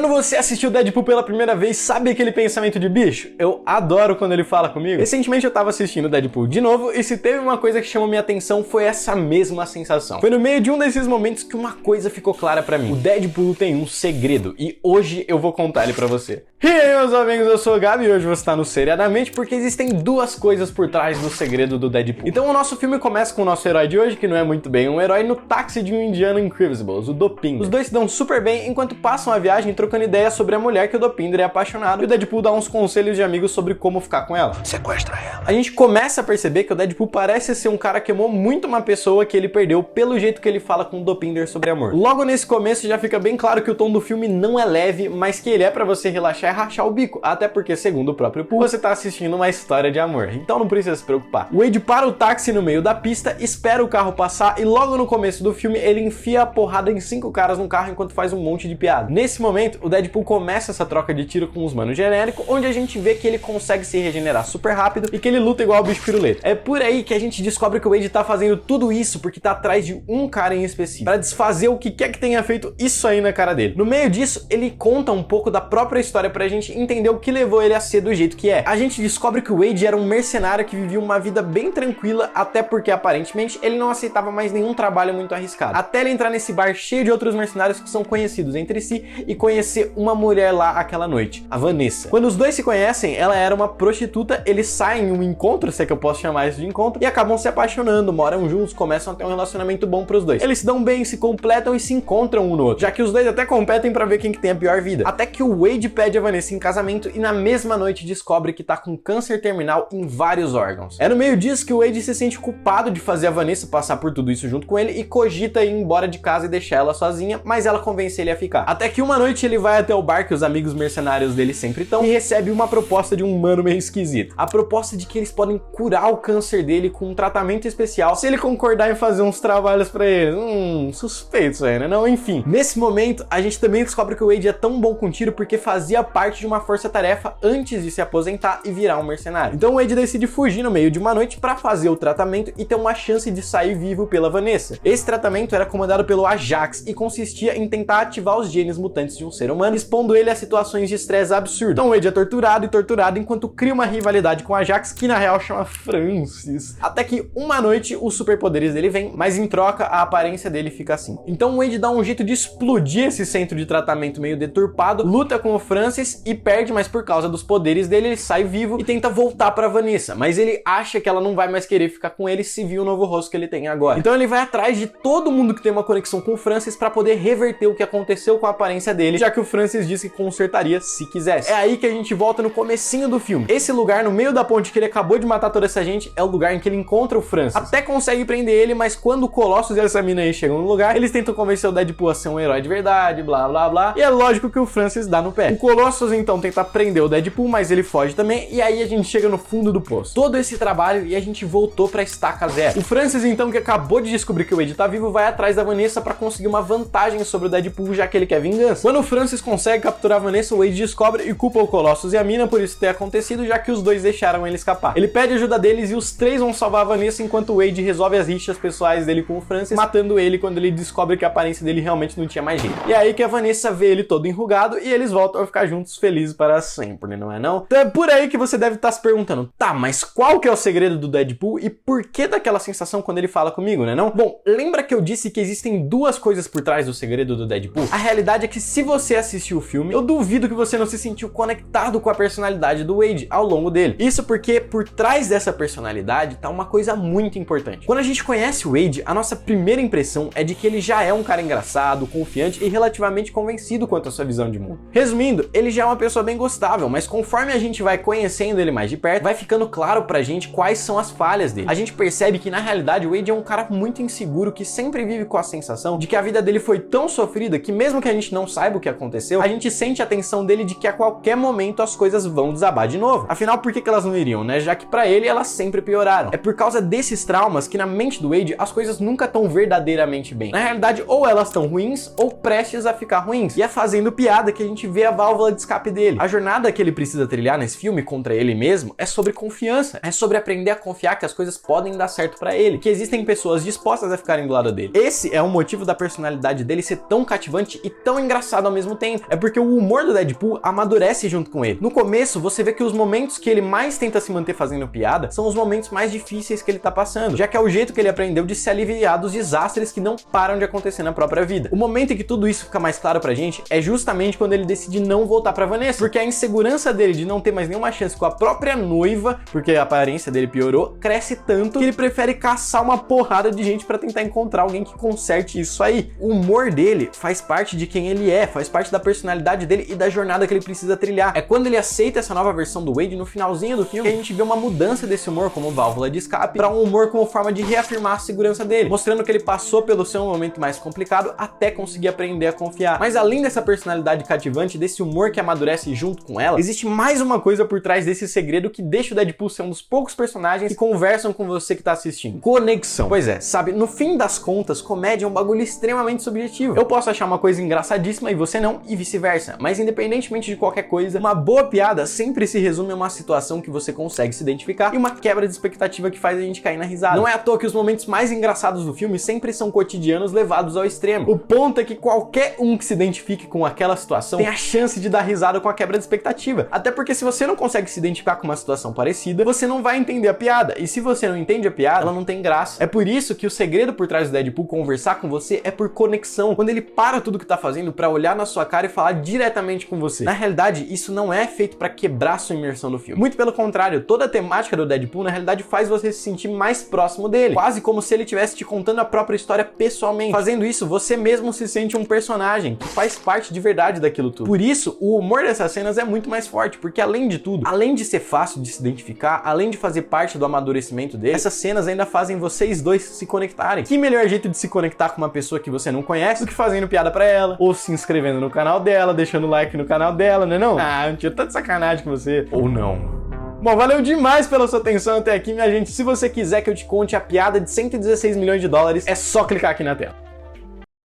Quando você assistiu Deadpool pela primeira vez, sabe aquele pensamento de bicho? Eu adoro quando ele fala comigo. Recentemente eu tava assistindo Deadpool de novo e se teve uma coisa que chamou minha atenção foi essa mesma sensação. Foi no meio de um desses momentos que uma coisa ficou clara pra mim. O Deadpool tem um segredo e hoje eu vou contar ele pra você. E aí, meus amigos, eu sou o Gabi e hoje você tá no Seriadamente porque existem duas coisas por trás do segredo do Deadpool. Então o nosso filme começa com o nosso herói de hoje, que não é muito bem um herói, no táxi de um indiano Incredibles, o Dopinder. Os dois se dão super bem enquanto passam a viagem trocando ideias sobre a mulher que o Dopinder é apaixonado e o Deadpool dá uns conselhos de amigos sobre como ficar com ela. Sequestra ela. A gente começa a perceber que o Deadpool parece ser um cara que amou muito uma pessoa que ele perdeu pelo jeito que ele fala com o Dopinder sobre amor. Logo nesse começo já fica bem claro que o tom do filme não é leve, mas que ele é pra você relaxar e rachar o bico, até porque, segundo o próprio Pool, você tá assistindo uma história de amor, então não precisa se preocupar. O Wade para o táxi no meio da pista, espera o carro passar e logo no começo do filme ele enfia a porrada em 5 caras no carro enquanto faz um monte de piada. Nesse momento, o Deadpool começa essa troca de tiro com os manos genéricos, onde a gente vê que ele consegue se regenerar super rápido e que ele luta igual o bicho piruleta. É por aí que a gente descobre que o Wade tá fazendo tudo isso porque tá atrás de um cara em específico, pra desfazer o que quer que tenha feito isso aí na cara dele. No meio disso, ele conta um pouco da própria história pra gente entender o que levou ele a ser do jeito que é. A gente descobre que o Wade era um mercenário que vivia uma vida bem tranquila, até porque aparentemente ele não aceitava mais nenhum trabalho muito arriscado. Até ele entrar nesse bar cheio de outros mercenários que são conhecidos entre si e conhecer uma mulher lá aquela noite, a Vanessa. Quando os dois se conhecem, ela era uma prostituta, eles saem em um encontro, se é que eu posso chamar isso de encontro, e acabam se apaixonando, moram juntos, começam a ter um relacionamento bom pros dois. Eles se dão bem, se completam e se encontram um no outro, já que os dois até competem pra ver quem que tem a pior vida. Até que o Wade pede a Vanessa em casamento e na mesma noite descobre que tá com câncer terminal em vários órgãos. É no meio disso que o Wade se sente culpado de fazer a Vanessa passar por tudo isso junto com ele e cogita ir embora de casa e deixar ela sozinha, mas ela convence ele a ficar. Até que uma noite ele vai até o bar que os amigos mercenários dele sempre estão e recebe uma proposta de um mano meio esquisito. A proposta de que eles podem curar o câncer dele com um tratamento especial se ele concordar em fazer uns trabalhos pra ele. Suspeito isso aí, né? Não, enfim. Nesse momento, a gente também descobre que o Wade é tão bom com tiro porque fazia parte de uma força-tarefa antes de se aposentar e virar um mercenário. Então o Wade decide fugir no meio de uma noite pra fazer o tratamento e ter uma chance de sair vivo pela Vanessa. Esse tratamento era comandado pelo Ajax e consistia em tentar ativar os genes mutantes de um ser humano, expondo ele a situações de estresse absurdo. Então o Wade é torturado enquanto cria uma rivalidade com o Ajax, que na real chama Francis. Até que uma noite os superpoderes dele vêm, mas em troca a aparência dele fica assim. Então o Wade dá um jeito de explodir esse centro de tratamento meio deturpado, luta com o Francis e perde, mas por causa dos poderes dele ele sai vivo e tenta voltar pra Vanessa, mas ele acha que ela não vai mais querer ficar com ele se viu o novo rosto que ele tem agora. Então ele vai atrás de todo mundo que tem uma conexão com o Francis pra poder reverter o que aconteceu com a aparência dele, já que o Francis disse que consertaria se quisesse. É aí que a gente volta no comecinho do filme. Esse lugar no meio da ponte que ele acabou de matar toda essa gente é o lugar em que ele encontra o Francis. Até consegue prender ele, mas quando o Colossus e essa mina aí chegam no lugar, eles tentam convencer o Deadpool a ser um herói de verdade, blá blá blá, e é lógico que o Francis dá no pé. O Colossus então tenta prender o Deadpool, mas ele foge também, e aí a gente chega no fundo do poço. Todo esse trabalho e a gente voltou pra estaca zero. O Francis então, que acabou de descobrir que o Wade tá vivo, vai atrás da Vanessa pra conseguir uma vantagem sobre o Deadpool, já que ele quer vingança. Quando o Francis consegue capturar a Vanessa, o Wade descobre e culpa o Colossus e a mina por isso ter acontecido, já que os dois deixaram ele escapar. Ele pede ajuda deles e os três vão salvar a Vanessa, enquanto o Wade resolve as rixas pessoais dele com o Francis, matando ele quando ele descobre que a aparência dele realmente não tinha mais jeito. E é aí que a Vanessa vê ele todo enrugado e eles voltam a ficar juntos felizes para sempre, não é não? Então é por aí que você deve estar se perguntando, tá, mas qual que é o segredo do Deadpool e por que daquela sensação quando ele fala comigo, né não? Bom, lembra que eu disse que existem duas coisas por trás do segredo do Deadpool? A realidade é que se você assistiu o filme, eu duvido que você não se sentiu conectado com a personalidade do Wade ao longo dele. Isso porque por trás dessa personalidade tá uma coisa muito importante. Quando a gente conhece o Wade, a nossa primeira impressão é de que ele já é um cara engraçado, confiante e relativamente convencido quanto à sua visão de mundo. Resumindo, ele já é uma pessoa bem gostável, mas conforme a gente vai conhecendo ele mais de perto, vai ficando claro pra gente quais são as falhas dele. A gente percebe que na realidade o Wade é um cara muito inseguro que sempre vive com a sensação de que a vida dele foi tão sofrida que mesmo que a gente não saiba o que aconteceu, a gente sente a tensão dele de que a qualquer momento as coisas vão desabar de novo. Afinal, por que elas não iriam, né? Já que pra ele elas sempre pioraram. É por causa desses traumas que na mente do Wade as coisas nunca estão verdadeiramente bem. Na realidade, ou elas estão ruins ou prestes a ficar ruins. E é fazendo piada que a gente vê a válvula de escape dele. A jornada que ele precisa trilhar nesse filme contra ele mesmo é sobre confiança. É sobre aprender a confiar que as coisas podem dar certo pra ele, que existem pessoas dispostas a ficarem do lado dele. Esse é o motivo da personalidade dele ser tão cativante e tão engraçado ao mesmo mesmo tempo. É porque o humor do Deadpool amadurece junto com ele. No começo, você vê que os momentos que ele mais tenta se manter fazendo piada são os momentos mais difíceis que ele tá passando, já que é o jeito que ele aprendeu de se aliviar dos desastres que não param de acontecer na própria vida. O momento em que tudo isso fica mais claro pra gente é justamente quando ele decide não voltar pra Vanessa, porque a insegurança dele de não ter mais nenhuma chance com a própria noiva, porque a aparência dele piorou, cresce tanto que ele prefere caçar uma porrada de gente pra tentar encontrar alguém que conserte isso aí. O humor dele faz parte de quem ele é, faz parte da personalidade dele e da jornada que ele precisa trilhar. É quando ele aceita essa nova versão do Wade no finalzinho do filme que a gente vê uma mudança desse humor como válvula de escape pra um humor como forma de reafirmar a segurança dele, mostrando que ele passou pelo seu momento mais complicado até conseguir aprender a confiar. Mas além dessa personalidade cativante, desse humor que amadurece junto com ela, existe mais uma coisa por trás desse segredo que deixa o Deadpool ser um dos poucos personagens que conversam com você que tá assistindo. Conexão. Pois é, sabe, no fim das contas, comédia é um bagulho extremamente subjetivo. Eu posso achar uma coisa engraçadíssima e você não, e vice-versa. Mas independentemente de qualquer coisa, uma boa piada sempre se resume a uma situação que você consegue se identificar e uma quebra de expectativa que faz a gente cair na risada. Não é à toa que os momentos mais engraçados do filme sempre são cotidianos levados ao extremo. O ponto é que qualquer um que se identifique com aquela situação tem a chance de dar risada com a quebra de expectativa. Até porque se você não consegue se identificar com uma situação parecida, você não vai entender a piada. E se você não entende a piada, ela não tem graça. É por isso que o segredo por trás do Deadpool conversar com você é por conexão. Quando ele para tudo que tá fazendo pra olhar na sua cara e falar diretamente com você. Na realidade, isso não é feito pra quebrar sua imersão no filme. Muito pelo contrário, toda a temática do Deadpool na realidade faz você se sentir mais próximo dele. Quase como se ele estivesse te contando a própria história pessoalmente. Fazendo isso, você mesmo se sente um personagem que faz parte de verdade daquilo tudo. Por isso, o humor dessas cenas é muito mais forte, porque além de tudo, além de ser fácil de se identificar, além de fazer parte do amadurecimento dele, essas cenas ainda fazem vocês dois se conectarem. Que melhor jeito de se conectar com uma pessoa que você não conhece do que fazendo piada pra ela, ou se inscrevendo no canal dela, deixando like no canal dela, né não? Ah, eu tiro tanta sacanagem com você. Ou não. Bom, valeu demais pela sua atenção até aqui, minha gente. Se você quiser que eu te conte a piada de 116 milhões de dólares, é só clicar aqui na tela.